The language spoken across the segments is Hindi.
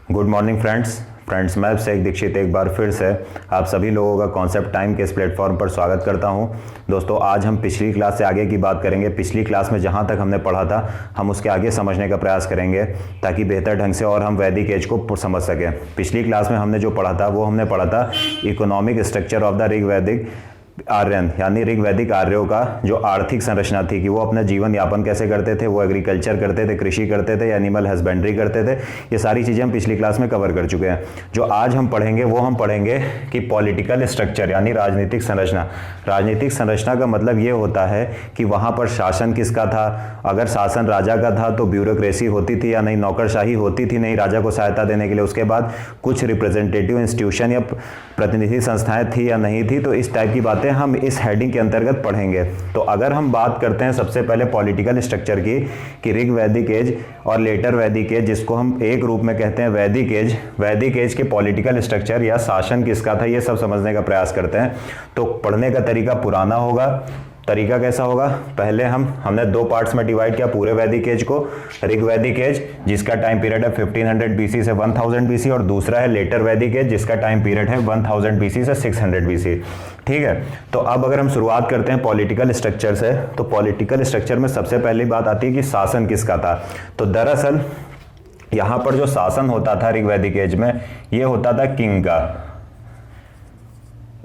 गुड मॉर्निंग फ्रेंड्स मैं शेख दीक्षित एक बार फिर से आप सभी लोगों का कॉन्सेप्ट टाइम के इस प्लेटफॉर्म पर स्वागत करता हूं। दोस्तों, आज हम पिछली क्लास से आगे की बात करेंगे। पिछली क्लास में जहां तक हमने पढ़ा था हम उसके आगे समझने का प्रयास करेंगे ताकि बेहतर ढंग से और हम वैदिक एज को समझ सकें। पिछली क्लास में हमने जो पढ़ा था वो हमने पढ़ा था economic structure of the Rigvedic Aryan, यानी ऋग्वैदिक आर्यों का जो आर्थिक संरचना थी कि वो अपना जीवन यापन कैसे करते थे, वो एग्रीकल्चर करते थे, कृषि करते थे, एनिमल हस्बेंड्री करते थे। ये सारी चीज़ें हम पिछली क्लास में कवर कर चुके हैं। जो आज हम पढ़ेंगे वो हम पढ़ेंगे कि पॉलिटिकल स्ट्रक्चर यानी राजनीतिक संरचना। राजनीतिक संरचना का मतलब ये होता है कि वहाँ पर शासन किसका था। अगर शासन राजा का था तो ब्यूरोक्रेसी होती थी या नहीं, नौकरशाही होती थी नहीं राजा को सहायता देने के लिए। उसके बाद कुछ रिप्रेजेंटेटिव इंस्टीट्यूशन या प्रतिनिधि संस्थाएं थी या नहीं थी। तो इस टाइप की बातें हम इस हेडिंग के अंतर्गत पढ़ेंगे। तो अगर हम बात करते हैं सबसे पहले पॉलिटिकल स्ट्रक्चर की कि ऋग वैदिक एज और लेटर वैदिक एज, जिसको हम एक रूप में कहते हैं वैदिक एज के पॉलिटिकल स्ट्रक्चर या शासन किसका था, ये सब समझने का प्रयास करते हैं। तो पढ़ने का तरीका पुराना होगा। तरीका कैसा होगा? पहले हमने दो पार्ट्स में डिवाइड किया पूरे वैदिक एज को। ऋग वैदिक एज जिसका टाइम पीरियड है 1500 बीसी से 1000 बीसी, और दूसरा है लेटर वैदिक एज जिसका टाइम पीरियड है 1000 बीसी से 600 बीसी। ठीक है, तो अब अगर हम शुरुआत करते हैं पॉलिटिकल स्ट्रक्चर से, तो पॉलिटिकल स्ट्रक्चर में सबसे पहली बात आती है कि शासन किसका था। तो दरअसल यहाँ पर जो शासन होता था ऋग वैदिक एज में, ये होता था किंग का।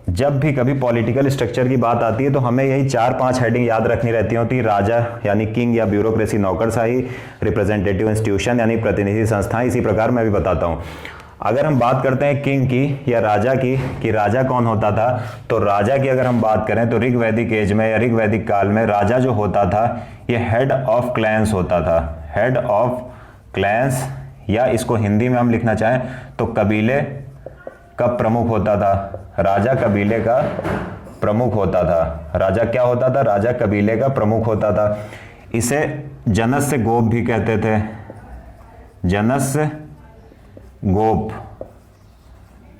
जब भी कभी पॉलिटिकल स्ट्रक्चर की बात आती है तो हमें यही 4-5 हेडिंग याद रखनी रहती होती। राजा यानी किंग या ब्यूरोक्रेसी नौकरशाही, रिप्रेजेंटेटिव इंस्टीट्यूशन यानी प्रतिनिधि संस्थाएं। इसी प्रकार मैं भी बताता हूं। अगर हम बात करते हैं किंग की या राजा की कि राजा कौन होता था, तो राजा की अगर हम बात करें तो ऋग वैदिक एज में या ऋग वैदिक काल में राजा जो होता था ये हेड ऑफ क्लैंस होता था। हेड ऑफ क्लैंस, या इसको हिंदी में हम लिखना चाहें तो कबीले का प्रमुख होता था। राजा कबीले का प्रमुख होता था। राजा क्या होता था? राजा कबीले का प्रमुख होता था। इसे जनस्य गोप भी कहते थे। जनस्य गोप,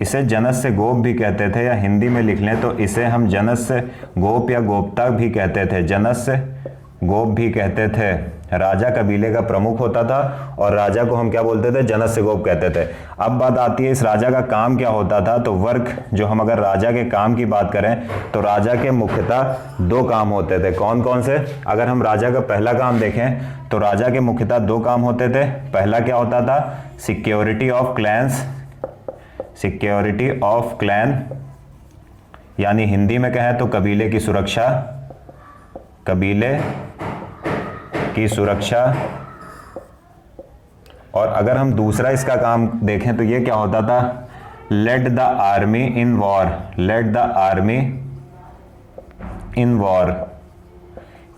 इसे जनस्य गोप भी कहते थे, या हिंदी में लिख लें तो इसे हम जनस्य गोप या गोप्ता भी कहते थे। जनस्य गोप भी कहते थे। राजा कबीले का प्रमुख होता था और राजा को हम क्या बोलते थे? जनस्य गोप कहते थे। अब बात आती है इस राजा का काम क्या होता था। तो वर्क, जो हम अगर राजा के काम की बात करें तो राजा के मुख्यतः 2 काम होते थे। कौन कौन से? अगर हम राजा का पहला काम देखें तो राजा के मुख्यतः 2 काम होते थे। पहला क्या होता था? Security of clans. Security of clan यानी हिंदी में कहें तो कबीले की सुरक्षा। कबीले की सुरक्षा। और अगर हम दूसरा इसका काम देखें तो ये क्या होता था? Led the army in war. Led the army in war,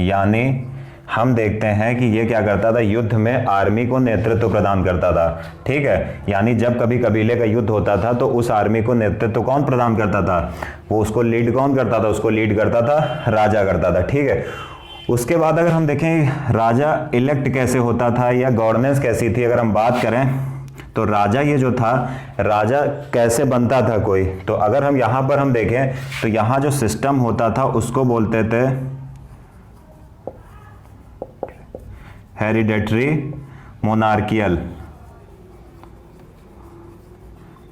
यानी हम देखते हैं कि ये क्या करता था? युद्ध में आर्मी को नेतृत्व प्रदान करता था। ठीक है, यानी जब कभी कबीले का युद्ध होता था तो उस आर्मी को नेतृत्व कौन प्रदान करता था? वो उसको लीड कौन करता था? उसको लीड करता था राजा करता था। ठीक है, उसके बाद अगर हम देखें राजा इलेक्ट कैसे होता था या गवर्नेंस कैसी थी, अगर हम बात करें तो राजा ये जो था, राजा कैसे बनता था कोई, तो अगर हम यहां पर हम देखें तो यहां जो सिस्टम होता था उसको बोलते थे हेरिडेटरी मोनार्कियल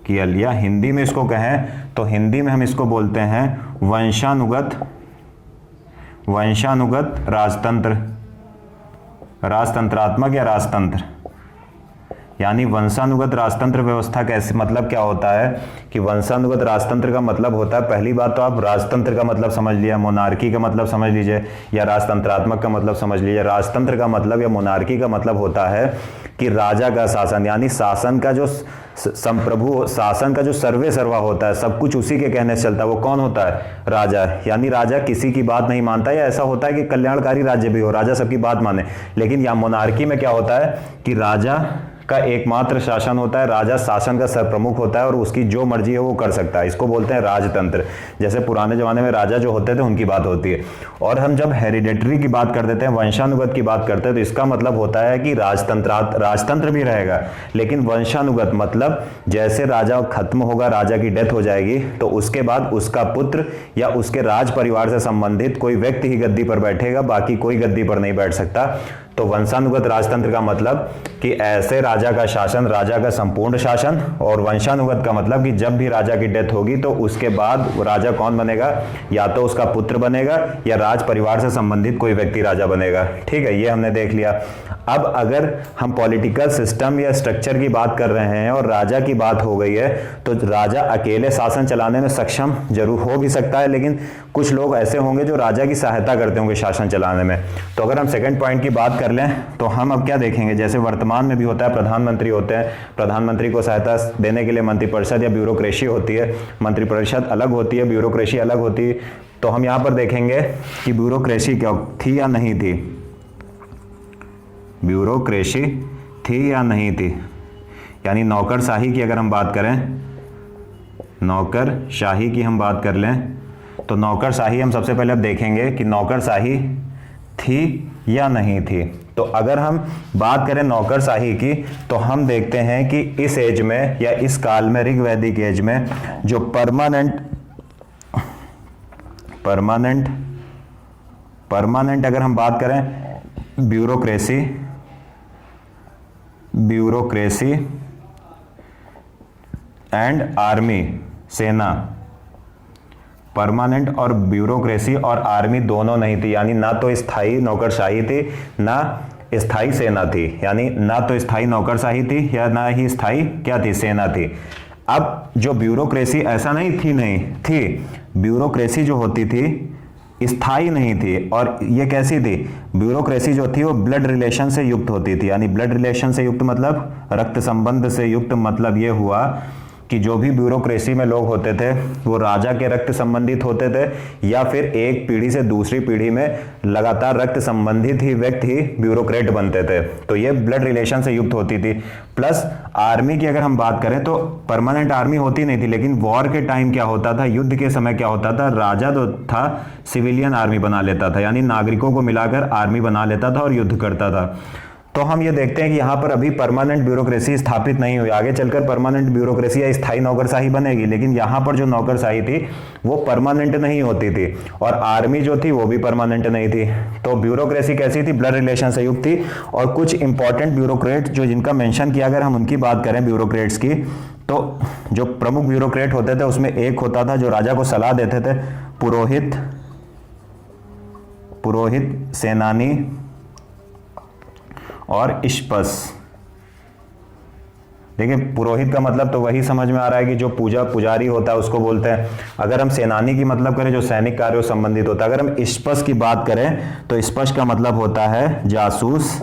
कियल, या हिंदी में इसको कहें तो हिंदी में हम इसको बोलते हैं वंशानुगत राजतंत्र, राजतंत्रात्मक या राजतंत्र। यानी वंशानुगत राजतंत्र व्यवस्था कैसे, मतलब क्या होता है कि वंशानुगत राजतंत्र का मतलब होता है, पहली बात तो आप राजतंत्र का मतलब समझ लिया, मोनार्की का मतलब समझ लीजिए, या राजतंत्रात्मक का मतलब समझ लीजिए। राजतंत्र का मतलब या मोनार्की का मतलब होता है कि राजा का शासन, यानी शासन का जो संप्रभु, शासन का जो सर्वे सर्वा होता है, सब कुछ उसी के कहने से चलता है। वो कौन होता है? राजा। यानी राजा किसी की बात नहीं मानता, या ऐसा होता है कि कल्याणकारी राज्य भी हो, राजा सबकी बात माने। लेकिन यहाँ मोनार्की में क्या होता है कि राजा का एकमात्र शासन होता है, राजा शासन का सरप्रमुख होता है और उसकी जो मर्जी है वो कर सकता है। इसको बोलते हैं राजतंत्र। जैसे पुराने जमाने में राजा जो होते थे उनकी बात होती है। और हम जब हेरिडेटरी की बात कर देते हैं, वंशानुगत की बात करते हैं, तो इसका मतलब होता है कि राजतंत्र भी रहेगा, लेकिन वंशानुगत मतलब जैसे राजा खत्म होगा, राजा की डेथ हो जाएगी, तो उसके बाद उसका पुत्र या उसके राज परिवार से संबंधित कोई व्यक्ति ही गद्दी पर बैठेगा, बाकी कोई गद्दी पर नहीं बैठ सकता। तो वंशानुगत राजतंत्र का मतलब कि ऐसे राजा का शासन, राजा का संपूर्ण शासन, और वंशानुगत का मतलब कि जब भी राजा की डेथ होगी तो उसके बाद राजा कौन बनेगा, या तो उसका पुत्र बनेगा या राज परिवार से संबंधित कोई व्यक्ति राजा बनेगा। ठीक है, ये हमने देख लिया। अब अगर हम पॉलिटिकल सिस्टम या स्ट्रक्चर की बात कर रहे हैं और राजा की बात हो गई है, तो राजा अकेले शासन चलाने में सक्षम जरूर हो भी सकता है, लेकिन कुछ लोग ऐसे होंगे जो राजा की सहायता करते होंगे शासन चलाने में। तो अगर हम सेकंड पॉइंट की बात कर लें तो हम अब क्या देखेंगे, जैसे वर्तमान में भी होता है, प्रधानमंत्री होते हैं, प्रधानमंत्री को सहायता देने के लिए मंत्रिपरिषद या ब्यूरोक्रेसी होती है। मंत्रिपरिषद अलग होती है, ब्यूरोक्रेसी अलग होती है। तो हम यहाँ पर देखेंगे कि ब्यूरोक्रेसी क्या थी या नहीं थी, ब्यूरोक्रेसी थी या नहीं थी। यानी नौकरशाही की अगर हम बात करें, नौकरशाही की हम बात कर लें, तो नौकरशाही हम सबसे पहले अब देखेंगे कि नौकरशाही थी या नहीं थी। तो अगर हम बात करें नौकरशाही की, तो हम देखते हैं कि इस एज में या इस काल में, ऋग वैदिक एज में, जो परमानेंट अगर हम बात करें ब्यूरोक्रेसी एंड आर्मी, सेना, परमानेंट और ब्यूरोक्रेसी और आर्मी दोनों नहीं थी। यानी ना तो स्थायी नौकरशाही थी ना स्थायी सेना थी, यानी ना तो स्थायी नौकरशाही थी या ना ही स्थायी क्या थी, सेना थी। अब जो ब्यूरोक्रेसी, ऐसा नहीं थी, ब्यूरोक्रेसी जो होती थी स्थायी नहीं थी। और ये कैसी थी, ब्यूरोक्रेसी जो थी वो ब्लड रिलेशन से युक्त होती थी। यानी ब्लड रिलेशन से युक्त मतलब रक्त संबंध से युक्त, मतलब ये हुआ कि जो भी ब्यूरोक्रेसी में लोग होते थे वो राजा के रक्त संबंधित होते थे, या फिर एक पीढ़ी से दूसरी पीढ़ी में लगातार रक्त संबंधित ही व्यक्ति ही ब्यूरोक्रेट बनते थे। तो ये ब्लड रिलेशन से युक्त होती थी। प्लस आर्मी की अगर हम बात करें तो परमानेंट आर्मी होती नहीं थी, लेकिन वॉर के टाइम क्या होता था, युद्ध के समय क्या होता था, राजा जो था सिविलियन आर्मी बना लेता था, यानी नागरिकों को मिलाकर आर्मी बना लेता था और युद्ध करता था। तो हम ये देखते हैं कि यहाँ पर अभी परमानेंट ब्यूरोक्रेसी स्थापित नहीं हुई। आगे चलकर परमानेंट ब्यूरोक्रेसी या स्थायी नौकरशाही बनेगी, लेकिन यहाँ पर जो नौकरशाही थी वो परमानेंट नहीं होती थी, और आर्मी जो थी वो भी परमानेंट नहीं थी। तो ब्यूरोक्रेसी कैसी थी, ब्लड रिलेशन से युक्त थी। और कुछ इंपॉर्टेंट ब्यूरोक्रेट जो जिनका मेंशन किया, अगर हम उनकी बात करें ब्यूरोक्रेट्स की, तो जो प्रमुख ब्यूरोक्रेट होते थे उसमें एक होता था जो राजा को सलाह देते थे, पुरोहित, सेनानी और इष्पस। देखिए पुरोहित का मतलब तो वही समझ में आ रहा है कि जो पुजारी होता है उसको बोलते हैं। अगर हम सेनानी की मतलब करें जो सैनिक कार्यों से संबंधित होता है। अगर हम इष्पस की बात करें तो इष्पस का मतलब होता है जासूस,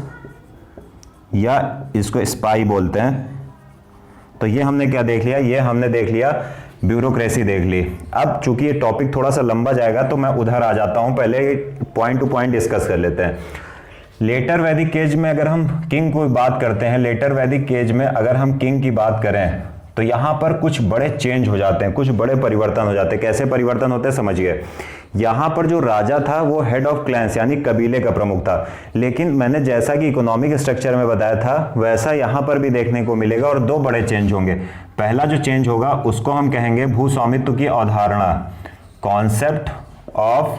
या इसको स्पाई बोलते हैं। तो ये हमने क्या देख लिया, ये हमने देख लिया ब्यूरोक्रेसी देख ली। अब चूंकि ये टॉपिक थोड़ा सा लंबा जाएगा तो मैं उधर आ जाता हूं, पहले पॉइंट टू पॉइंट डिस्कस कर लेते हैं। लेटर वैदिक एज में अगर हम किंग की बात करते हैं, लेटर वैदिक एज में अगर हम किंग की बात करें तो यहाँ पर कुछ बड़े चेंज हो जाते हैं, कुछ बड़े परिवर्तन हो जाते हैं। कैसे परिवर्तन होते हैं समझिए। यहाँ पर जो राजा था वो हेड ऑफ क्लैंस यानी कबीले का प्रमुख था, लेकिन मैंने जैसा कि इकोनॉमिक स्ट्रक्चर में बताया था वैसा यहाँ पर भी देखने को मिलेगा, और दो बड़े चेंज होंगे। पहला जो चेंज होगा उसको हम कहेंगे भू स्वामित्व की अवधारणा, कॉन्सेप्ट ऑफ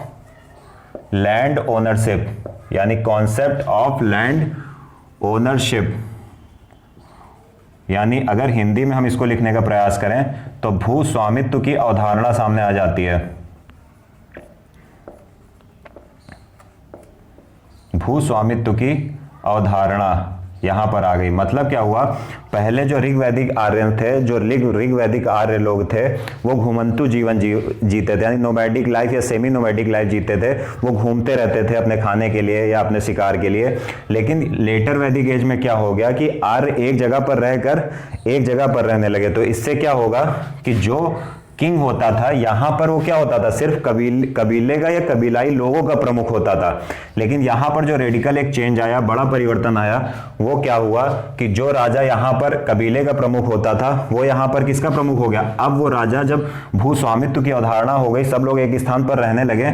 लैंड ओनरशिप, यानी कॉन्सेप्ट ऑफ लैंड ओनरशिप। यानी अगर हिंदी में हम इसको लिखने का प्रयास करें तो भू स्वामित्व की अवधारणा सामने आ जाती है। भू स्वामित्व की अवधारणा यहां पर आ गई। मतलब क्या हुआ, पहले जो ऋग्वैदिक आर्य थे, जो ऋग्वैदिक आर्य लोग थे वो घुमंतु जीवन जीते थे, यानी नोमैडिक लाइफ या सेमी नोमैडिक लाइफ जीते थे। वो घूमते रहते थे अपने खाने के लिए या अपने शिकार के लिए। लेकिन लेटर वैदिक एज में क्या हो गया कि आर्य एक जगह पर रहकर एक जगह पर रहने लगे। तो इससे क्या होगा कि जो किंग होता था यहां पर वो क्या होता था, सिर्फ कबीले का या कबीलाई लोगों का प्रमुख होता था। लेकिन यहां पर जो रेडिकल एक चेंज आया, बड़ा परिवर्तन आया, वो क्या हुआ कि जो राजा यहां पर कबीले का प्रमुख होता था वो यहां पर किसका प्रमुख हो गया। अब वो राजा, जब भू स्वामित्व की अवधारणा हो गई, सब लोग एक स्थान पर रहने लगे,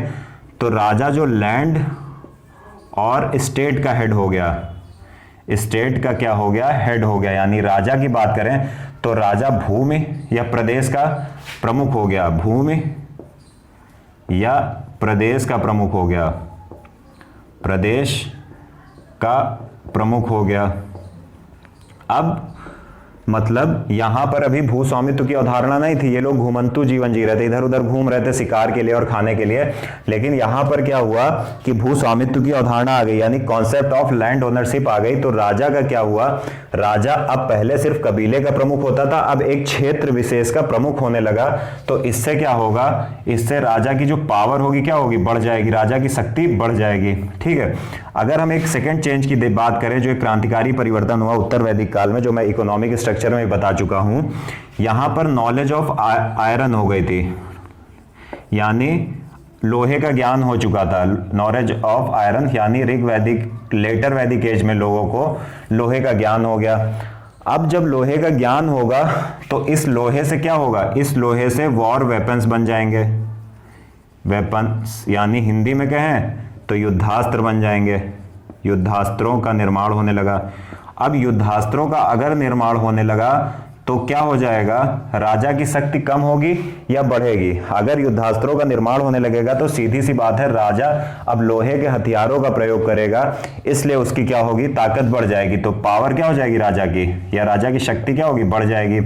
तो राजा जो लैंड और स्टेट का हेड हो गया, स्टेट का क्या हो गया, हेड हो गया। यानी राजा की बात करें तो राजा भूमि या प्रदेश का प्रमुख हो गया, भूमि या प्रदेश का प्रमुख हो गया, प्रदेश का प्रमुख हो गया। अब मतलब यहां पर अभी भू स्वामित्व की अवधारणा नहीं थी, ये लोग घुमंतु जीवन जी रहे थे, इधर उधर घूम रहे थे शिकार के लिए और खाने के लिए। लेकिन यहां पर क्या हुआ कि भू स्वामित्व की अवधारणा आ गई, यानी कॉन्सेप्ट ऑफ लैंड ओनरशिप आ गई। तो राजा का क्या हुआ, राजा अब पहले सिर्फ कबीले का प्रमुख होता था, अब एक क्षेत्र विशेष का प्रमुख होने लगा। तो इससे क्या होगा, इससे राजा की जो पावर होगी क्या होगी, बढ़ जाएगी, राजा की शक्ति बढ़ जाएगी। ठीक है। अगर हम एक सेकेंड चेंज की बात करें, जो एक क्रांतिकारी परिवर्तन हुआ उत्तर वैदिक काल में, जो मैं इकोनॉमिक स्ट्रक्चर में बता चुका हूं, यहां पर नॉलेज ऑफ आयरन हो गई थी, यानी लोहे का ज्ञान हो चुका था। नॉलेज ऑफ आयरन यानी ऋग वैदिक, लेटर वैदिक एज में लोगों को लोहे का ज्ञान हो गया। अब जब लोहे का ज्ञान होगा तो इस लोहे से क्या होगा, इस लोहे से वॉर वेपन्स बन जाएंगे। वेपन्स यानी हिंदी में कहें तो युद्धास्त्र बन जाएंगे, युद्धास्त्रों का निर्माण होने लगा। अब युद्धास्त्रों का अगर निर्माण होने लगा तो क्या हो जाएगा, राजा की शक्ति कम होगी या बढ़ेगी। अगर युद्धास्त्रों का निर्माण होने लगेगा तो सीधी सी बात है, राजा अब लोहे के हथियारों का प्रयोग करेगा, इसलिए उसकी क्या होगी, ताकत बढ़ जाएगी। तो पावर क्या हो जाएगी राजा की, या राजा की शक्ति क्या होगी, बढ़ जाएगी।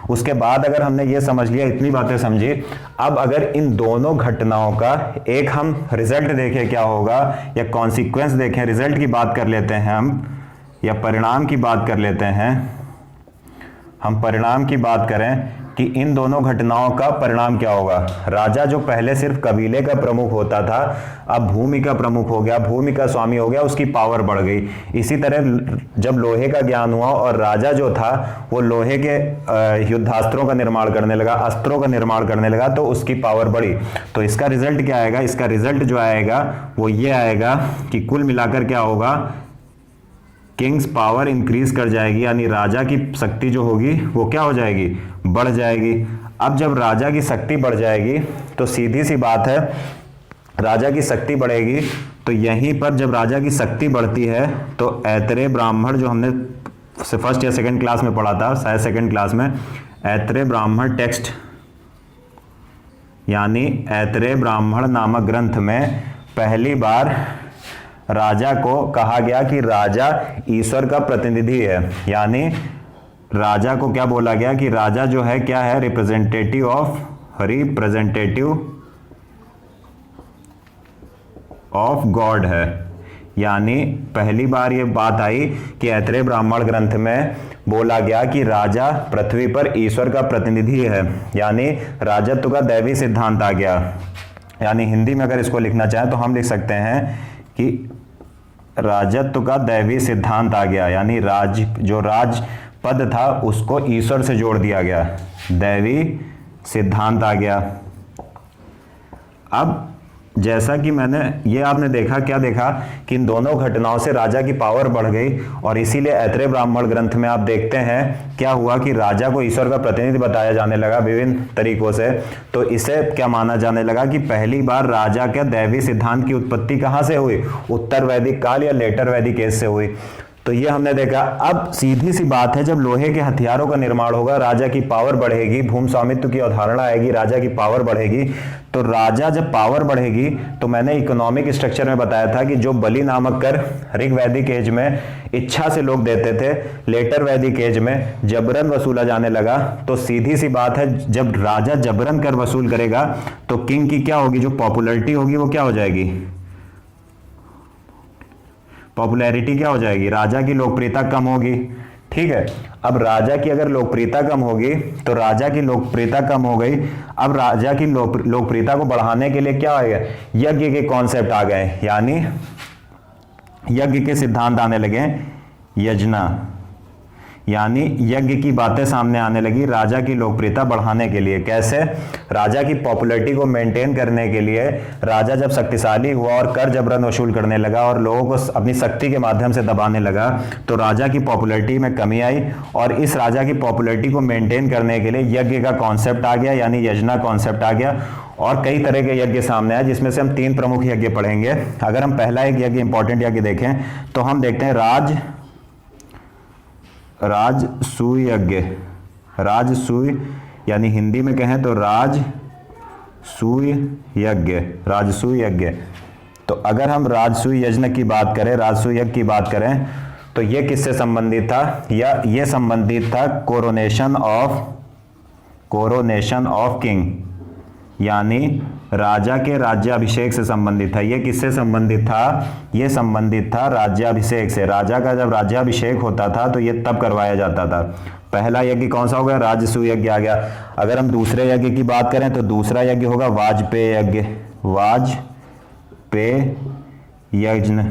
उसके बाद अगर हमने ये समझ लिया, इतनी बातें समझी, अब अगर इन दोनों घटनाओं का एक हम रिजल्ट देखें क्या होगा, या कॉन्सिक्वेंस देखें, रिजल्ट की बात कर लेते हैं हम, या परिणाम की बात कर लेते हैं। हम परिणाम की बात करें कि इन दोनों घटनाओं का परिणाम क्या होगा। राजा जो पहले सिर्फ कबीले का प्रमुख होता था, अब भूमि का प्रमुख हो गया, भूमि का स्वामी हो गया, उसकी पावर बढ़ गई। इसी तरह जब लोहे का ज्ञान हुआ और राजा जो था वो लोहे के युद्धास्त्रों का निर्माण करने लगा, अस्त्रों का निर्माण करने लगा, तो उसकी पावर बढ़ी। तो इसका रिजल्ट क्या आएगा, इसका रिजल्ट जो आएगा वो ये आएगा कि कुल मिलाकर क्या होगा, किंग्स पावर इंक्रीज कर जाएगी, यानी राजा की शक्ति जो होगी वो क्या हो जाएगी, बढ़ जाएगी। अब जब राजा की शक्ति बढ़ जाएगी तो सीधी सी बात है, राजा की शक्ति बढ़ेगी तो यहीं पर जब राजा की शक्ति बढ़ती है तो ऐतरेय ब्राह्मण, जो हमने फर्स्ट या सेकंड क्लास में पढ़ा था, शायद सेकंड क्लास में, ऐतरेय ब्राह्मण टेक्स्ट यानी ऐतरेय ब्राह्मण नामक ग्रंथ में पहली बार राजा को कहा गया कि राजा ईश्वर का प्रतिनिधि है। यानी राजा को क्या बोला गया कि राजा जो है क्या है, रिप्रेजेंटेटिव ऑफ गॉड है। यानी पहली बार ये बात आई कि ऐतरेय ब्राह्मण ग्रंथ में बोला गया कि राजा पृथ्वी पर ईश्वर का प्रतिनिधि है, यानी राजत्व का दैवी सिद्धांत आ गया। यानी हिंदी में अगर इसको लिखना चाहें तो हम लिख सकते हैं कि राजत्व का दैवी सिद्धांत आ गया, यानी जो राज पद था उसको ईश्वर से जोड़ दिया गया, दैवी सिद्धांत आ गया। अब जैसा कि मैंने ये आपने देखा, क्या देखा कि इन दोनों घटनाओं से राजा की पावर बढ़ गई, और इसीलिए ऐतरेय ब्राह्मण ग्रंथ में आप देखते हैं क्या हुआ कि राजा को ईश्वर का प्रतिनिधि बताया जाने लगा विभिन्न तरीकों से। तो इसे क्या माना जाने लगा कि पहली बार राजा के दैवी सिद्धांत की उत्पत्ति कहां से हुई, उत्तर वैदिक काल या लेटर वैदिक एज से हुई। तो ये हमने देखा। अब सीधी सी बात है, जब लोहे के हथियारों का निर्माण होगा राजा की पावर बढ़ेगी, भूमि स्वामित्व की अवधारणा आएगी, राजा की पावर बढ़ेगी। तो राजा जब पावर बढ़ेगी तो मैंने इकोनॉमिक स्ट्रक्चर में बताया था कि जो बलि नामक कर ऋग वैदिक एज में इच्छा से लोग देते थे, लेटर वैदिक एज में जबरन वसूला जाने लगा। तो सीधी सी बात है, जब राजा जबरन कर वसूल करेगा तो किंग की क्या होगी, जो पॉपुलैरिटी होगी वो क्या हो जाएगी, पॉपुलैरिटी क्या हो जाएगी, राजा की लोकप्रियता कम होगी। ठीक है। अब राजा की अगर लोकप्रियता कम होगी तो राजा की लोकप्रियता कम हो गई। अब राजा की लोकप्रियता को बढ़ाने के लिए क्या आएगा, यज्ञ के कॉन्सेप्ट आ गए, यानी यज्ञ के सिद्धांत आने लगे, यजना, यानी यज्ञ की बातें सामने आने लगी राजा की लोकप्रियता बढ़ाने के लिए। कैसे, राजा की पॉपुलैरिटी को मेंटेन करने के लिए राजा जब शक्तिशाली हुआ और कर जबरन वसूल करने लगा और लोगों को अपनी शक्ति के माध्यम से दबाने लगा, तो राजा की पॉपुलैरिटी में कमी आई। और इस राजा की पॉपुलैरिटी को मेंटेन करने के लिए यज्ञ का कॉन्सेप्ट आ गया, यानी यजना कॉन्सेप्ट आ गया। और कई तरह के यज्ञ सामने आए, जिसमें से हम 3 प्रमुख यज्ञ पढ़ेंगे। अगर हम पहला एक यज्ञ, इंपॉर्टेंट यज्ञ देखें तो हम देखते हैं राजसूय यज्ञ। राजसूय यानी हिंदी में कहें तो राजसूय यज्ञ, राजसूय यज्ञ। तो अगर हम राजसूय यज्ञ की बात करें, राजसूय यज्ञ की बात करें, तो ये किससे संबंधित था? या ये संबंधित था कोरोनेशन ऑफ किंग, यानी राजा के राज्याभिषेक से संबंधित था। ये किससे संबंधित था? ये संबंधित था राज्याभिषेक से। राजा का जब राज्याभिषेक होता था तो ये तब करवाया जाता था। पहला यज्ञ कौन सा हो गया? राजसूय यज्ञ आ गया। अगर हम दूसरे यज्ञ की बात करें तो दूसरा यज्ञ होगा वाजपेय यज्ञ, वाजपेय यज्ञ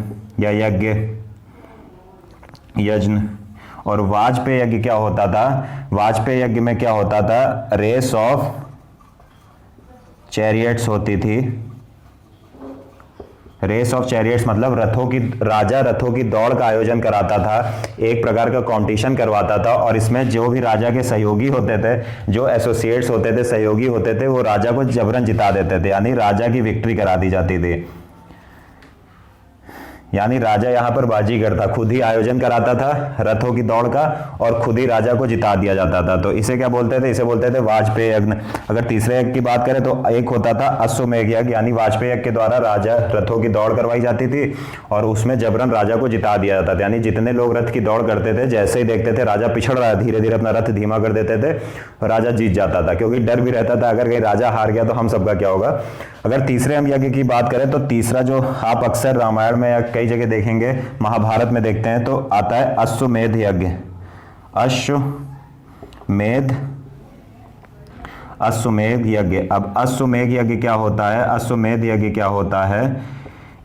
या यज्ञ। और वाजपेय यज्ञ क्या होता था? वाजपेय यज्ञ में क्या होता था? रेस ऑफ चैरियट्स होती थी। रेस ऑफ चैरियट्स मतलब राजा रथों की दौड़ का आयोजन कराता था, एक प्रकार का कंपटीशन करवाता था, और इसमें जो भी राजा के सहयोगी होते थे, जो एसोसिएट्स होते थे, सहयोगी होते थे, वो राजा को जबरन जिता देते थे, यानी राजा की विक्ट्री करा दी जाती थी। यानी राजा यहाँ पर बाजीगर था, खुद ही आयोजन कराता था रथों की दौड़ का और खुद ही राजा को जिता दिया जाता था। तो इसे क्या बोलते थे? इसे बोलते थे वाजपेय यज्ञ। अगर तीसरे यज्ञ की बात करें तो एक होता था अश्वमेध यज्ञ, यानी वाजपेय यज्ञ के द्वारा राजा रथों की दौड़ करवाई जाती थी और उसमें जबरन राजा को जिता दिया जाता था। यानी जितने लोग रथ की दौड़ करते थे, जैसे ही देखते थे राजा पिछड़ रहा है, धीरे धीरे अपना रथ धीमा कर देते थे, राजा जीत जाता था, क्योंकि डर भी रहता था अगर कहीं राजा हार गया तो हम सबका क्या होगा। अगर तीसरे हम यज्ञ की बात करें तो तीसरा जो आप अक्सर रामायण में या कई जगह देखेंगे, महाभारत में देखते हैं, तो आता है अश्वमेध यज्ञ। अश्वमेध यज्ञ। अब अश्वमेध यज्ञ क्या होता है? अश्वमेध यज्ञ क्या होता है?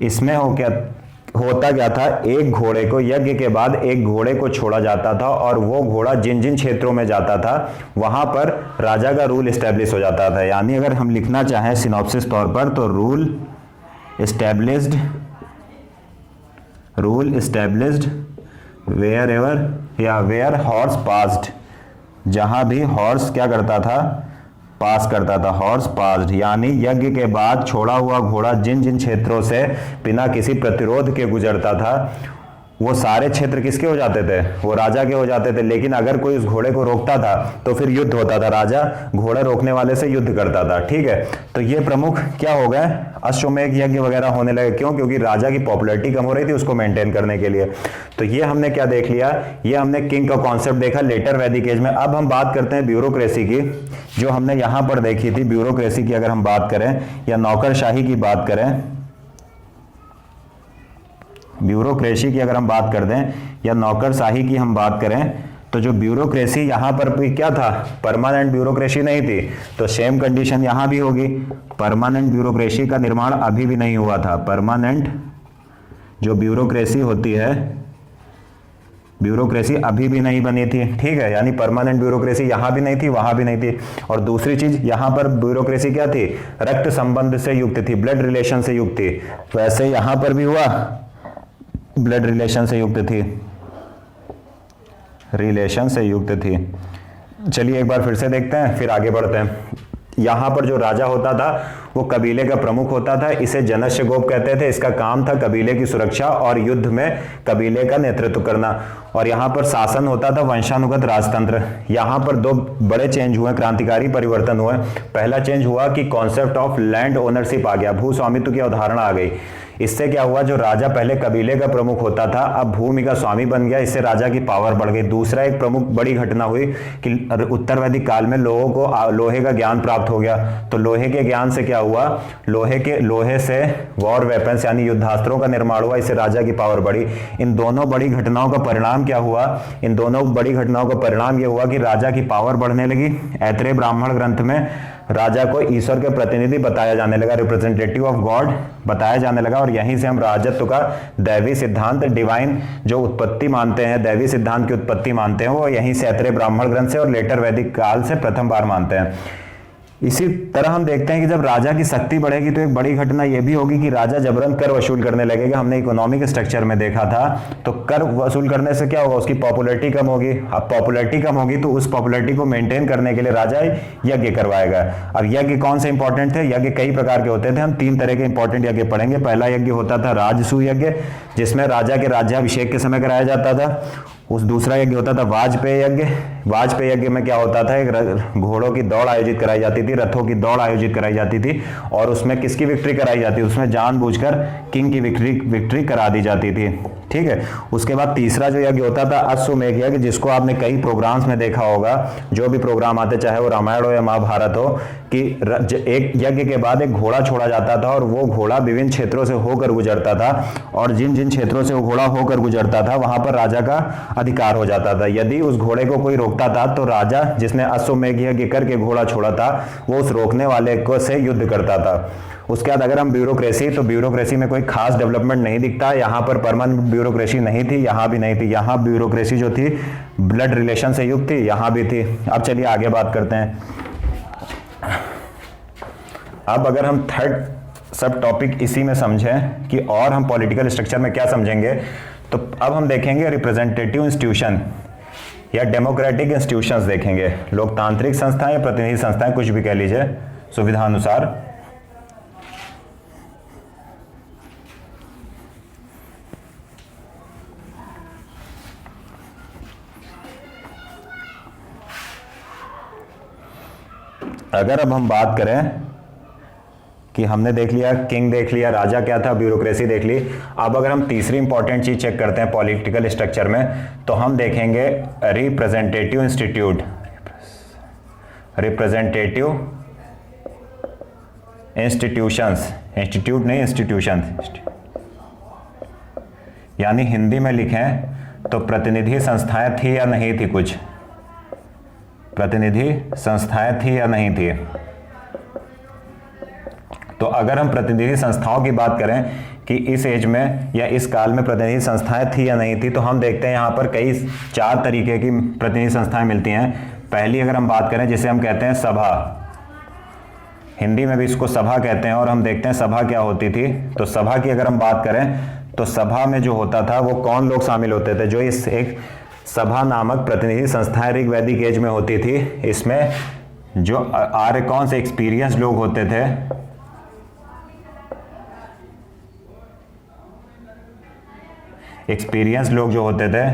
इसमें होता क्या था? एक घोड़े को यज्ञ के बाद एक घोड़े को छोड़ा जाता था और वो घोड़ा जिन जिन क्षेत्रों में जाता था वहां पर राजा का रूल एस्टेब्लिश हो जाता था। यानी अगर हम लिखना चाहें सिनॉप्सिस तौर पर तो rule established where horse passed, जहां भी हॉर्स क्या करता था? पास करता था, हॉर्स पास्ड। यानी यज्ञ के बाद छोड़ा हुआ घोड़ा जिन जिन क्षेत्रों से बिना किसी प्रतिरोध के गुजरता था, वो सारे क्षेत्र किसके हो जाते थे? वो राजा के हो जाते थे। लेकिन अगर कोई उस घोड़े को रोकता था तो फिर युद्ध होता था, राजा घोड़े रोकने वाले से युद्ध करता था। ठीक है, तो ये प्रमुख क्या हो गए? अश्वमेध यज्ञ वगैरह होने लगे। क्यों? क्योंकि राजा की पॉपुलैरिटी कम हो रही थी, उसको मेंटेन करने के लिए। तो ये हमने क्या देख लिया? ये हमने किंग का कॉन्सेप्ट देखा लेटर वैदिक एज में। अब हम बात करते हैं ब्यूरोक्रेसी की, जो हमने यहां पर देखी थी। ब्यूरोक्रेसी की अगर हम बात करें या नौकरशाही की बात करें, ब्यूरोक्रेसी की अगर हम बात कर दें या नौकरशाही की हम बात करें, तो जो ब्यूरोक्रेसी यहां पर भी क्या था? परमानेंट ब्यूरोक्रेसी नहीं थी। तो सेम कंडीशन यहां भी होगी। परमानेंट ब्यूरोक्रेसी का निर्माण अभी भी नहीं हुआ था। परमानेंट जो ब्यूरोक्रेसी होती है, ब्यूरोक्रेसी अभी भी नहीं बनी थी। ठीक है, यानी परमानेंट ब्यूरोक्रेसी यहां भी नहीं थी, वहां भी नहीं थी। और दूसरी चीज, यहां पर ब्यूरोक्रेसी क्या थी? रक्त संबंध से युक्त थी, ब्लड रिलेशन से युक्त थी। वैसे यहां पर भी हुआ, ब्लड रिलेशन से युक्त थी, रिलेशन से युक्त थी। चलिए एक बार फिर से देखते हैं, फिर आगे बढ़ते हैं। यहां पर जो राजा होता था वो कबीले का प्रमुख होता था। इसे जनस्य गोप कहते थे। इसका काम था कबीले की सुरक्षा और युद्ध में कबीले का नेतृत्व करना। और यहाँ पर शासन होता था वंशानुगत राजतंत्र। यहाँ पर दो बड़े चेंज हुए, क्रांतिकारी परिवर्तन हुए। पहला चेंज हुआ कि कॉन्सेप्ट ऑफ लैंड ओनरशिप आ गया, भू स्वामित्व की अवधारणा आ गई। इससे क्या हुआ, जो राजा पहले कबीले का प्रमुख होता था अब भूमि का स्वामी बन गया। इससे राजा की पावर बढ़ गई। दूसरा एक प्रमुख बड़ी घटना हुई कि उत्तर वैदिक काल में लोगों को लोहे का ज्ञान प्राप्त हो गया। तो लोहे के ज्ञान से क्या हुआ, लोहे से वॉर वेपन्स यानी युद्धास्त्रों का निर्माण हुआ। इससे राजा की पावर बढ़ी। इन दोनों बड़ी घटनाओं का परिणाम क्या हुआ, इन दोनों बड़ी घटनाओं का परिणाम यह हुआ कि राजा की पावर बढ़ने लगी। ऐत्रेय ब्राह्मण ग्रंथ में राजा को ईश्वर के प्रतिनिधि बताया जाने लगा, रिप्रेजेंटेटिव ऑफ गॉड बताया जाने लगा। और यहीं से हम राजत्व का दैवी सिद्धांत, डिवाइन जो उत्पत्ति मानते हैं, दैवी सिद्धांत की उत्पत्ति मानते हैं, वो यहीं से ऐत्रेय ब्राह्मण ग्रंथ से और लेटर वैदिक काल से प्रथम बार मानते हैं। इसी तरह हम देखते हैं कि जब राजा की शक्ति बढ़ेगी तो एक बड़ी घटना यह भी होगी कि राजा जबरन कर वसूल करने लगेगा। हमने इकोनॉमिक स्ट्रक्चर में देखा था। तो कर वसूल करने से क्या होगा, उसकी पॉपुलैरिटी कम होगी। अब पॉपुलैरिटी कम होगी तो उस पॉपुलैरिटी को मेंटेन करने के लिए राजा यज्ञ करवाएगा। अब यज्ञ कौन से इंपॉर्टेंट थे? यज्ञ कई प्रकार के होते थे। हम 3 तरह के इंपॉर्टेंट यज्ञ पढ़ेंगे। पहला यज्ञ होता था राजसूय यज्ञ, जिसमें राजा के राज्याभिषेक के समय कराया जाता था। उस दूसरा यज्ञ होता था वाजपेयी यज्ञ। वाजपेयी यज्ञ में क्या होता था, एक घोड़ों की दौड़ आयोजित कराई जाती थी, रथों की दौड़ आयोजित कराई जाती थी, और उसमें किसकी विक्ट्री कराई जाती थी, उसमें जानबूझकर किंग की विक्ट्री करा दी जाती थी। ठीक है। उसके बाद तीसरा जो यज्ञ होता था अश्वमेध यज्ञ, जिसको आपने कई प्रोग्राम्स में देखा होगा, जो भी प्रोग्राम आते चाहे वो रामायण हो या महाभारत हो, कि एक यज्ञ के बाद एक घोड़ा छोड़ा जाता था और वो घोड़ा विभिन्न क्षेत्रों से होकर गुजरता था, और जिन जिन क्षेत्रों से वो घोड़ा होकर गुजरता था वहां पर राजा का अधिकार हो जाता था। यदि उस घोड़े को कोई रोकता था तो राजा, जिसने अश्वमेध यज्ञ करके घोड़ा छोड़ा था, वो उस रोकने वाले को से युद्ध करता था। उसके बाद अगर हम ब्यूरोक्रेसी, तो ब्यूरोक्रेसी में कोई खास डेवलपमेंट नहीं दिखता। यहाँ पर परमानेंट ब्यूरोक्रेसी नहीं थी, यहाँ भी नहीं थी। यहाँ ब्यूरोक्रेसी जो थी ब्लड रिलेशन से युक्त थी, यहाँ भी थी। अब चलिए आगे बात करते हैं। अब अगर हम थर्ड सब टॉपिक इसी में समझें कि और हम पॉलिटिकल स्ट्रक्चर में क्या समझेंगे, तो अब हम देखेंगे रिप्रेजेंटेटिव इंस्टीट्यूशन या डेमोक्रेटिक इंस्टीट्यूशंस देखेंगे। लोकतांत्रिक संस्थाएं या प्रतिनिधि संस्थाएं, कुछ भी कह लीजिए सुविधा अनुसार। अगर अब हम बात करें कि हमने देख लिया किंग, देख लिया राजा क्या था, ब्यूरोक्रेसी देख ली। अब अगर हम तीसरी इंपॉर्टेंट चीज चेक करते हैं पॉलिटिकल स्ट्रक्चर में, तो हम देखेंगे representative institute, representative institutions, institute नहीं इंस्टीट्यूशंस, यानी हिंदी में लिखें तो प्रतिनिधि संस्थाएं थी या नहीं थी, कुछ प्रतिनिधि संस्थाएं थी या नहीं थी। तो अगर हम प्रतिनिधि संस्थाओं की बात करें कि इस एज में या इस काल में प्रतिनिधि संस्थाएं थी या नहीं थी, तो हम देखते हैं यहाँ पर कई 4 तरीके की प्रतिनिधि संस्थाएं मिलती हैं। पहली अगर हम बात करें, जिसे हम कहते हैं सभा, हिंदी में भी इसको सभा कहते हैं, और हम देखते हैं सभा क्या होती थी। तो सभा की अगर हम बात करें तो सभा में जो होता था वो कौन लोग शामिल होते थे, जो इस एक सभा नामक प्रतिनिधि संस्थाएं ऋग वैदिक एज में होती थी। इसमें जो आर्य कौन से एक्सपीरियंस लोग होते थे, एक्सपीरियंस लोग जो होते थे,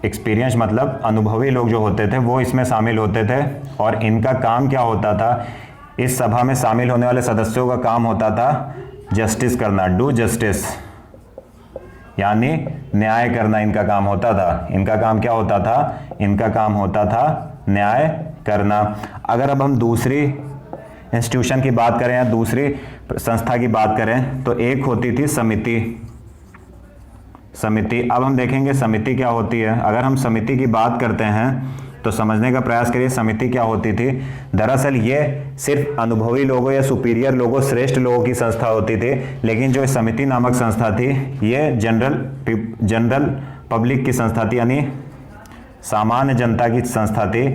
एक्सपीरियंस मतलब अनुभवी लोग जो होते थे, वो इसमें शामिल होते थे। और इनका काम क्या होता था, इस सभा में शामिल होने वाले सदस्यों का काम होता था जस्टिस करना, डू जस्टिस, यानी न्याय करना इनका काम होता था। इनका काम क्या होता था, इनका काम होता था न्याय करना। अगर अब हम दूसरी इंस्टीट्यूशन की बात करें या दूसरी संस्था की बात करें, तो एक होती थी समिति, समिति। अब हम देखेंगे समिति क्या होती है। अगर हम समिति की बात करते हैं तो समझने का प्रयास करिए समिति क्या होती थी। दरअसल ये सिर्फ अनुभवी लोगों या सुपीरियर लोगों, श्रेष्ठ लोगों की संस्था होती थी, लेकिन जो समिति नामक संस्था थी ये जनरल पब्लिक की संस्था थी, यानी सामान्य जनता की संस्था थी।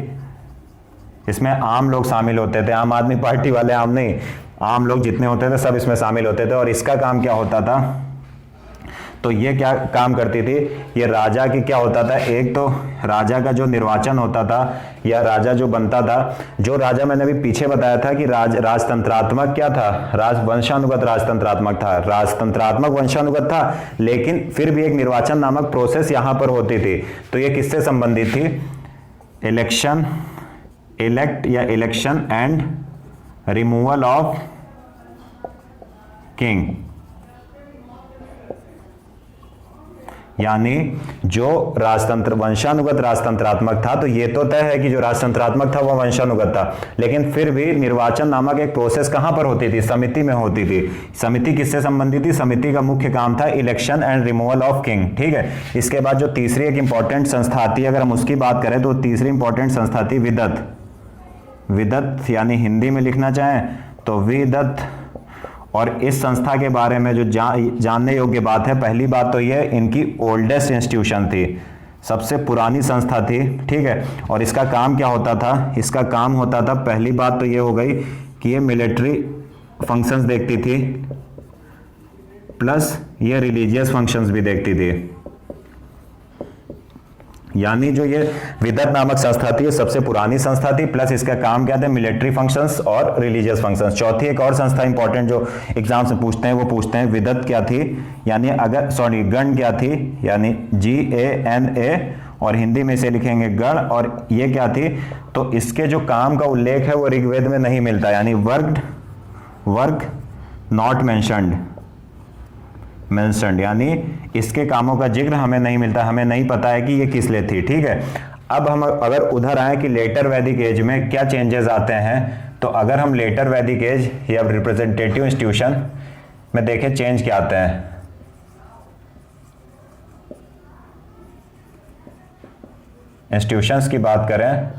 इसमें आम लोग शामिल होते थे, आम आदमी पार्टी वाले आम नहीं, आम लोग जितने होते थे सब इसमें शामिल होते थे। और इसका काम क्या होता था, तो ये क्या काम करती थी, ये राजा की क्या होता था, एक तो राजा का जो निर्वाचन होता था या राजा जो बनता था, जो राजा मैंने अभी पीछे बताया था कि राजतंत्रात्मक क्या था, वंशानुगत राजतंत्रात्मक था, राजतंत्रात्मक वंशानुगत था, लेकिन फिर भी एक निर्वाचन नामक प्रोसेस यहां पर होती थी। तो ये किससे संबंधित थी, इलेक्शन, इलेक्ट या election and removal of king, यानी जो राजतंत्र वंशानुगत राजतंत्रात्मक था, तो ये तो तय है कि जो राजतंत्रात्मक था वह वंशानुगत था, लेकिन फिर भी निर्वाचन नामक एक प्रोसेस कहां पर होती थी, समिति में होती थी। समिति किससे संबंधित थी, समिति का मुख्य काम था election and removal of king. ठीक है। इसके बाद जो तीसरी एक इंपॉर्टेंट संस्था आती है, अगर हम उसकी बात करें तो तीसरी इंपॉर्टेंट संस्था थी विदत, विदत यानी हिंदी में लिखना चाहें तो विदत। और इस संस्था के बारे में जो जानने योग्य बात है, पहली बात तो ये इनकी ओल्डेस्ट इंस्टीट्यूशन थी, सबसे पुरानी संस्था थी। ठीक है। और इसका काम क्या होता था, इसका काम होता था, पहली बात तो ये हो गई कि ये मिलिट्री फंक्शंस देखती थी, प्लस ये रिलीजियस फंक्शंस भी देखती थी। यानी जो ये विदत नामक संस्था थी, ये सबसे पुरानी संस्था थी, प्लस इसका काम क्या था, मिलिट्री फंक्शंस और रिलीजियस फंक्शंस। चौथी एक और संस्था इंपॉर्टेंट जो एग्जाम से पूछते हैं, वो पूछते हैं विदत क्या थी, यानी अगर गण क्या थी, यानी GANA, और हिंदी में इसे लिखेंगे गण, और ये क्या थी, तो इसके जो काम का उल्लेख है वो ऋग्वेद में नहीं मिलता, यानी वर्ग नॉट मेंशन्ड, यानी इसके कामों का जिक्र हमें नहीं मिलता, हमें नहीं पता है कि ये किस लिए थी। ठीक है, अब हम अगर उधर आए कि लेटर वैदिक एज में क्या चेंजेस आते हैं, तो अगर हम लेटर वैदिक एज या रिप्रेजेंटेटिव इंस्टीट्यूशन में देखें चेंज क्या आते हैं, इंस्टीट्यूशंस की बात करें,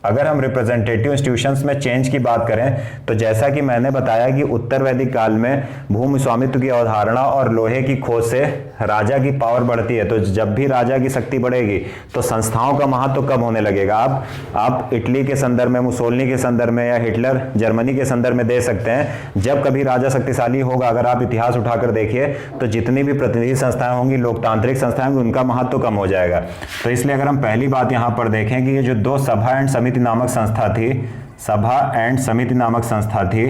अगर हम रिप्रेजेंटेटिव इंस्टीट्यूशंस में चेंज की बात करें तो जैसा कि मैंने बताया कि उत्तर वैदिक काल में भूमि स्वामित्व की अवधारणा और लोहे की खोज से राजा की पावर बढ़ती है। तो जब भी राजा की शक्ति बढ़ेगी तो संस्थाओं का महत्व तो कम होने लगेगा। आप इटली के संदर्भ में, मुसोलिनी के संदर्भ में, या हिटलर जर्मनी के संदर्भ में दे सकते हैं। जब कभी राजा शक्तिशाली होगा, अगर आप इतिहास उठाकर देखिए तो जितनी भी प्रतिनिधि संस्थाएं होंगी, लोकतांत्रिक संस्थाएं होंगी, उनका महत्व तो कम हो जाएगा। तो इसलिए अगर हम पहली बात यहाँ पर देखें कि ये जो दो सभा एंड समिति नामक संस्था थी, सभा एंड समिति नामक संस्था थी,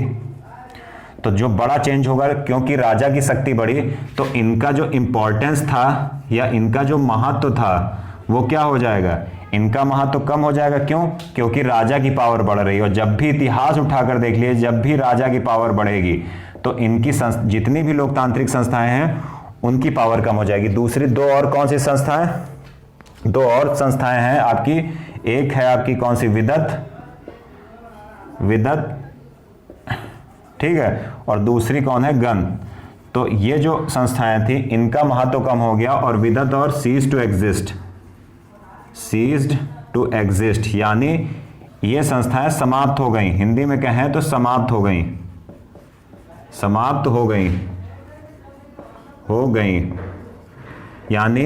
तो जो बड़ा चेंज होगा, क्योंकि राजा की शक्ति बढ़ी तो इनका जो इंपॉर्टेंस था या इनका जो महत्व था वो क्या हो जाएगा, इनका महत्व कम हो जाएगा। क्यों? क्योंकि राजा की पावर बढ़ रही है। और जब भी इतिहास उठाकर देख लिए, जब भी राजा की पावर बढ़ेगी तो इनकी जितनी भी लोकतांत्रिक संस्थाएं हैं उनकी पावर कम हो जाएगी। दूसरी दो और कौन सी संस्थाएं, दो और संस्थाएं हैं आपकी, एक है आपकी कौन सी, विदत, ठीक है, और दूसरी कौन है, गण। तो ये जो संस्थाएं थी इनका महत्व कम हो गया और विदत और सीज्ड टू एग्जिस्ट, यानी ये संस्थाएं समाप्त हो गई। हिंदी में कहें तो समाप्त हो गई, यानी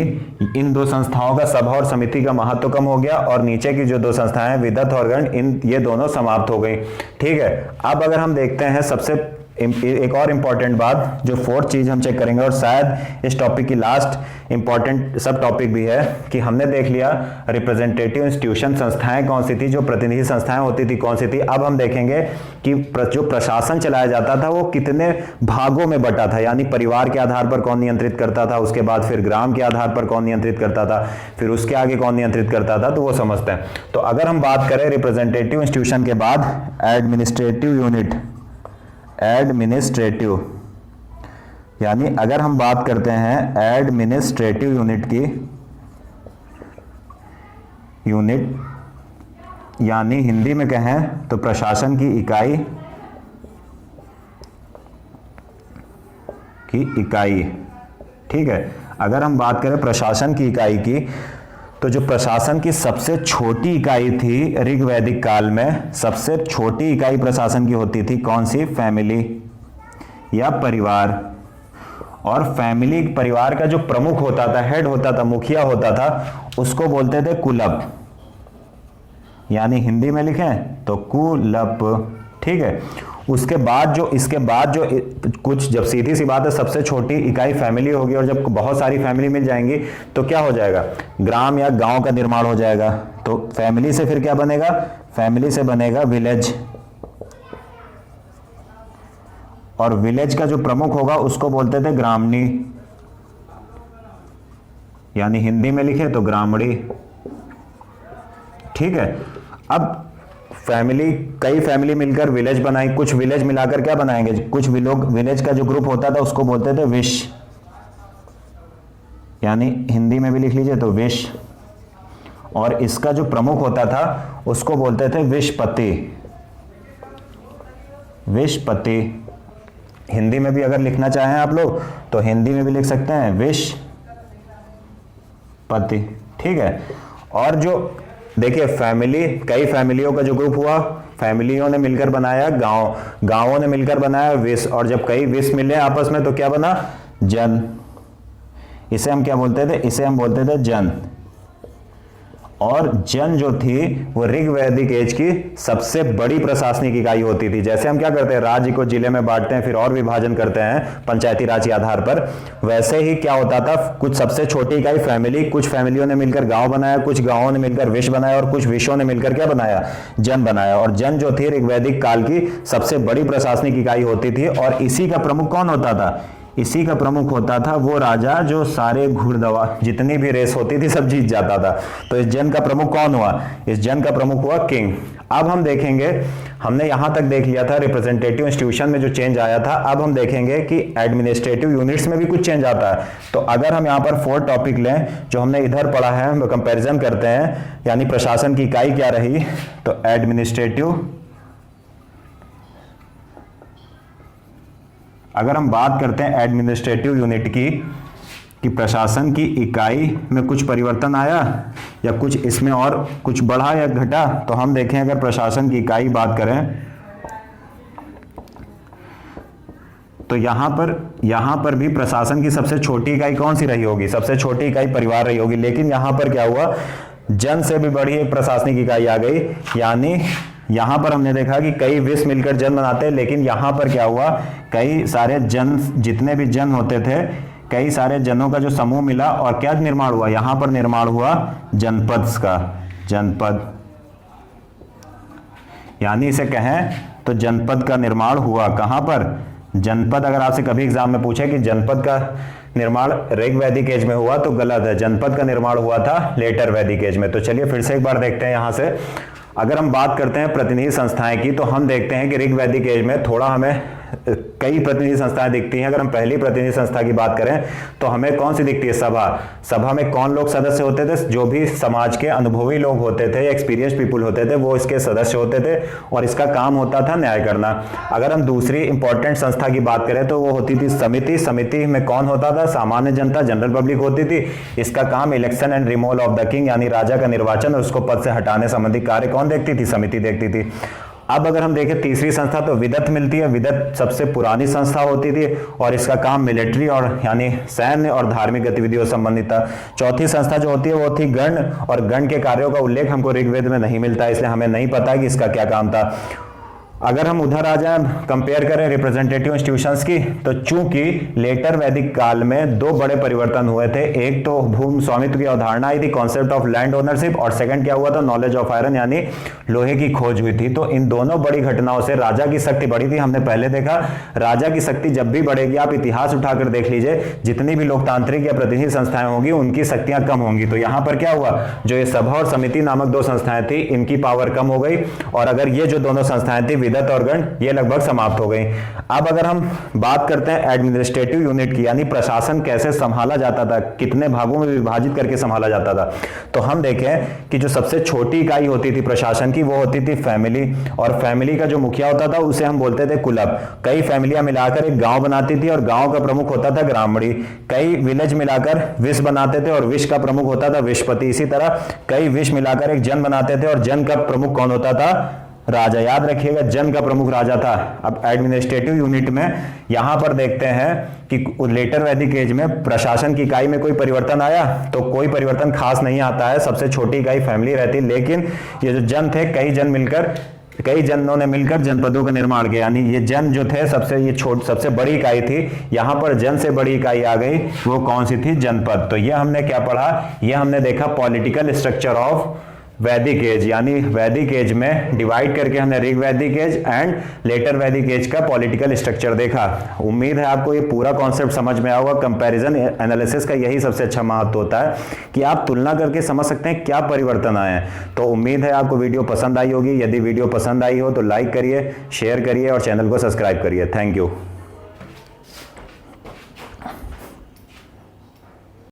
इन दो संस्थाओं का सभा और समिति का महत्व कम हो गया और नीचे की जो दो संस्थाएं हैं विदत और गण, ये दोनों समाप्त हो गई। ठीक है, अब अगर हम देखते हैं सबसे एक और इंपॉर्टेंट बात, जो फोर्थ चीज हम चेक करेंगे और शायद इस टॉपिक की लास्ट इंपॉर्टेंट सब टॉपिक भी है, कि हमने देख लिया रिप्रेजेंटेटिव इंस्टीट्यूशन संस्थाएं कौन सी थी, जो प्रतिनिधि संस्थाएं होती थी कौन सी थी। अब हम देखेंगे कि जो प्रशासन चलाया जाता था वो कितने भागों में बटा था, यानी परिवार के आधार पर कौन नियंत्रित करता था, उसके बाद फिर ग्राम के आधार पर कौन नियंत्रित करता था, फिर उसके आगे कौन नियंत्रित करता था, तो वो समझते हैं। तो अगर हम बात करें रिप्रेजेंटेटिव इंस्टीट्यूशन के बाद एडमिनिस्ट्रेटिव, यानी अगर हम बात करते हैं एडमिनिस्ट्रेटिव यूनिट, यानी हिंदी में कहें तो प्रशासन की इकाई, ठीक है। अगर हम बात करें प्रशासन की इकाई की, तो जो प्रशासन की सबसे छोटी इकाई थी ऋग्वैदिक काल में, सबसे छोटी इकाई प्रशासन की होती थी कौन सी, फैमिली या परिवार। और फैमिली परिवार का जो प्रमुख होता था, हेड होता था, मुखिया होता था, उसको बोलते थे कुलप, यानी हिंदी में लिखें तो कुलप, ठीक है। इसके बाद जो कुछ, जब सीधी सी बात है, सबसे छोटी इकाई फैमिली होगी और जब बहुत सारी फैमिली मिल जाएंगी तो क्या हो जाएगा, ग्राम या गांव का निर्माण हो जाएगा। तो फैमिली से फिर क्या बनेगा, फैमिली से बनेगा विलेज, और विलेज का जो प्रमुख होगा उसको बोलते थे ग्रामणी, यानी हिंदी में लिखे तो ग्रामणी, ठीक है। अब कई फैमिली मिलकर विलेज बनाई, कुछ विलेज मिलाकर क्या बनाएंगे, कुछ लोग, विलेज का जो ग्रुप होता था उसको बोलते थे विश, यानी हिंदी में भी लिख लीजिए तो विश, और इसका जो प्रमुख होता था उसको बोलते थे विशपति। हिंदी में भी अगर लिखना चाहें आप लोग तो हिंदी में भी लिख सकते हैं विशपति, ठीक है। और जो देखिए कई फैमिलियों का जो ग्रुप हुआ, फैमिलियों ने मिलकर बनाया गांव, गांवों ने मिलकर बनाया विश, और जब कई विश मिले आपस में तो क्या बना, जन। इसे हम क्या बोलते थे, इसे हम बोलते थे जन। और जन जो थी वो ऋग वैदिक एज की सबसे बड़ी प्रशासनिक इकाई होती थी। जैसे हम क्या करते हैं, राज्य को जिले में बांटते हैं, फिर और विभाजन करते हैं पंचायती राज के आधार पर, वैसे ही क्या होता था, कुछ सबसे छोटी इकाई फैमिली, कुछ फैमिलियों ने मिलकर गांव बनाया, कुछ गांवों ने मिलकर विश्व बनाया और कुछ विश्वों ने मिलकर क्या बनाया, जन बनाया। और जन जो थी ऋग वैदिक काल की सबसे बड़ी प्रशासनिक इकाई होती थी। और इसी का प्रमुख कौन होता था, इसी का प्रमुख होता था वो राजा जो सारे घुड़दौड़ जितनी भी रेस होती थी सब जीत जाता था। तो इस जन का प्रमुख कौन हुआ, इस जन का प्रमुख हुआ किंग। अब हम देखेंगे, हमने यहां तक देख लिया था रिप्रेजेंटेटिव इंस्टीट्यूशन में जो चेंज आया था, अब हम देखेंगे कि एडमिनिस्ट्रेटिव यूनिट्स में भी कुछ चेंज आता है। तो अगर हम यहां पर 4 टॉपिक लें जो हमने इधर पढ़ा है, हम कंपेरिजन करते हैं, यानी प्रशासन की इकाई क्या रही, तो एडमिनिस्ट्रेटिव, अगर हम बात करते हैं एडमिनिस्ट्रेटिव यूनिट की कि प्रशासन की इकाई में कुछ परिवर्तन आया या कुछ इसमें और कुछ बढ़ा या घटा, तो हम देखें अगर प्रशासन की इकाई बात करें तो यहां पर भी प्रशासन की सबसे छोटी इकाई कौन सी रही होगी, सबसे छोटी इकाई परिवार रही होगी। लेकिन यहां पर क्या हुआ, जन से भी बड़ी एक प्रशासनिक इकाई आ गई। यानी यहां पर हमने देखा कि कई विश्व मिलकर जन बनाते हैं, लेकिन यहां पर क्या हुआ, कई सारे जन, जितने भी जन होते थे, कई सारे जनों का जो समूह मिला और क्या निर्माण हुआ, यहां पर निर्माण हुआ जनपद का, जनपद, यानी इसे कहें तो जनपद का निर्माण हुआ। कहां पर, जनपद। अगर आपसे कभी एग्जाम में पूछे कि जनपद का निर्माण ऋग वैदिक एज में हुआ तो गलत है, जनपद का निर्माण हुआ था लेटर वैदिक एज में। तो चलिए फिर से एक बार देखते हैं यहां से। अगर हम बात करते हैं प्रतिनिधि संस्थाएं की, तो हम देखते हैं कि ऋग वैदिक एज में थोड़ा हमें कई प्रतिनिधि संस्थाएं दिखती हैं। अगर हम पहली प्रतिनिधि संस्था की बात करें तो हमें कौन सी दिखती है, सभा। सभा में कौन लोग सदस्य होते थे, जो भी समाज के अनुभवी लोग होते थे, एक्सपीरियंस पीपुल होते थे, वो इसके सदस्य होते थे और इसका काम होता था न्याय करना। अगर हम दूसरी इंपॉर्टेंट संस्था की बात करें तो वो होती थी समिति। समिति में कौन होता था, सामान्य जनता, जनरल पब्लिक होती थी। इसका काम election and removal of the king, यानी राजा का निर्वाचन और उसको पद से हटाने संबंधी कार्य कौन देखती थी, समिति देखती थी। अब अगर हम देखें तीसरी संस्था तो विदत मिलती है। विदत सबसे पुरानी संस्था होती थी और इसका काम मिलिट्री और यानी सैन्य और धार्मिक गतिविधियों से संबंधित था। चौथी संस्था जो होती है वो थी गण, और गण के कार्यों का उल्लेख हमको ऋग्वेद में नहीं मिलता, इसलिए हमें नहीं पता कि इसका क्या काम था। अगर हम उधर आ जाएं, कंपेयर करें रिप्रेजेंटेटिव इंस्टीट्यूशंस की, तो चूंकि लेटर वैदिक काल में 2 बड़े परिवर्तन हुए थे। एक तो भूमि स्वामित्व की अवधारणा आई थी, कॉन्सेप्ट ऑफ लैंड ओनरशिप, और सेकंड क्या हुआ था, नॉलेज ऑफ आयरन यानी लोहे की खोज हुई थी। तो इन दोनों बड़ी घटनाओं से राजा की शक्ति बढ़ी थी। हमने पहले देखा राजा की शक्ति जब भी बढ़ेगी, आप इतिहास उठाकर देख लीजिए, जितनी भी लोकतांत्रिक या प्रतिनिधि संस्थाएं होंगी उनकी शक्तियां कम होंगी। तो यहां पर क्या हुआ, जो ये सभा और समिति नामक 2 संस्थाएं थी, इनकी पावर कम हो गई। और अगर ये जो दोनों संस्थाएं थी विदत और गण, ये लगभग समाप्त हो गई। अब अगर हम बात करते हैं एडमिनिस्ट्रेटिव यूनिट की, यानी प्रशासन कैसे संभाला जाता था, कितने भागों में विभाजित करके संभाला जाता था, तो हम देखें कि जो सबसे छोटी इकाई होती थी प्रशासन की वो होती थी फैमिली। और फैमिली का जो मुखिया होता था उसे हम बोलते थे कुलप। कई फैमिलियां मिलाकर एक गांव बनाती थी और गांव का प्रमुख होता था ग्रामणी। कई विलेज मिलाकर विश बनाते थे और विश का प्रमुख होता था विशपति। इसी तरह कई विश मिलाकर एक जन बनाते थे और जन का प्रमुख कौन होता था, राजा। याद रखिएगा, जन का प्रमुख राजा था। अब एडमिनिस्ट्रेटिव यूनिट में यहां पर देखते हैं कि लेटर वैदिक एज में प्रशासन की इकाई में कोई परिवर्तन आया, तो कोई परिवर्तन खास नहीं आता है, सबसे छोटी इकाई फैमिली रहती। लेकिन ये जो जन थे, कई जनों ने मिलकर जनपदों का निर्माण किया, यानी ये जन जो थे सबसे बड़ी इकाई थी। यहां पर जन से बड़ी इकाई आ गई, वो कौन सी थी, जनपद। तो ये हमने क्या पढ़ा, ये हमने देखा पॉलिटिकल स्ट्रक्चर ऑफ वैदिक एज, यानी वैदिक एज में डिवाइड करके हमने ऋग वैदिक एज एंड लेटर वैदिक एज का पॉलिटिकल स्ट्रक्चर देखा। उम्मीद है आपको ये पूरा कॉन्सेप्ट समझ में आया होगा। कंपैरिजन एनालिसिस का यही सबसे अच्छा महत्व होता है कि आप तुलना करके समझ सकते हैं क्या परिवर्तन आए हैं। तो उम्मीद है आपको वीडियो पसंद आई होगी। यदि वीडियो पसंद आई हो तो लाइक करिए, शेयर करिए और चैनल को सब्सक्राइब करिए। Thank you.